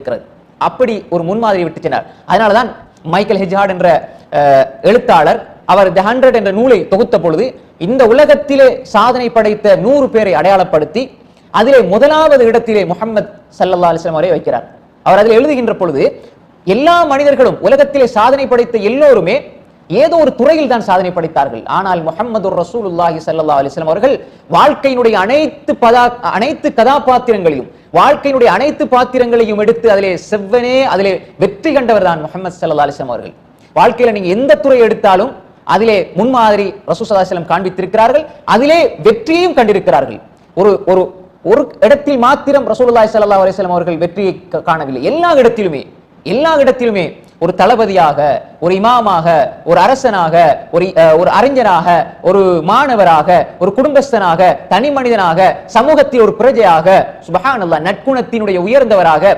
இருக்கிறது. அப்படி ஒரு முன்மாதிரி விட்டு சென்றார். அதனாலதான் மைக்கேல் ஹெஜ்ஹார்ட் என்ற எழுத்தாளர் அவர் தி 100 என்ற நூலை தொகுத்த பொழுது இந்த உலகத்திலே சாதனை படைத்த 100 பேரை அடையாளப்படுத்தி அதிலே முதலாவது இடத்திலே முஹம்மது ஸல்லல்லாஹு அலைஹி வஸல்லம் அவரை வைக்கிறார். அவர் அதில் எழுதுகின்ற பொழுது எல்லா மனிதர்களும் உலகத்திலே சாதனை படைத்த எல்லோருமே ஏதோ ஒரு துறையில் தான் சாதனை படைத்தார்கள். ஆனால் முஹம்மது ரசூலுல்லாஹி ஸல்லல்லாஹு அலைஹி வஸல்லம் அவர்கள் வாழ்க்கையினுடைய அனைத்து கதாபாத்திரங்களையும் வாழ்க்கையினுடைய அனைத்து பாத்திரங்களையும் எடுத்து அதிலே செவ்வனே அதிலே வெற்றி கண்டவர் தான் முஹம்மது ஸல்லல்லாஹு அலைஹி வஸல்லம் அவர்கள். வாழ்க்கையில நீங்க எந்த துறை எடுத்தாலும் அதிலே முன்மாதிரி ரசூல் ஸல்லல்லாஹு அலைஹி வஸல்லம் காண்பித்திருக்கிறார்கள். அதிலே வெற்றியையும் கண்டிருக்கிறார்கள். ஒரு இடத்தில் மாத்திரம் ரசூலுல்லாஹி ஸல்லல்லாஹு அலைஹி வஸல்லம் அவர்கள் வெற்றியை காணவில்லை. எல்லா இடத்திலுமே ஒரு தளபதியாக, ஒரு இமாமாக, ஒரு அரசனாக, ஒரு அறிஞராக, ஒரு மாணவராக, ஒரு குடும்பஸ்தனாக, தனி மனிதனாக, சமூகத்தில் ஒரு பிரஜையாக, சுப்ஹானல்லாஹ், நற்குணத்தினுடைய உயர்ந்தவராக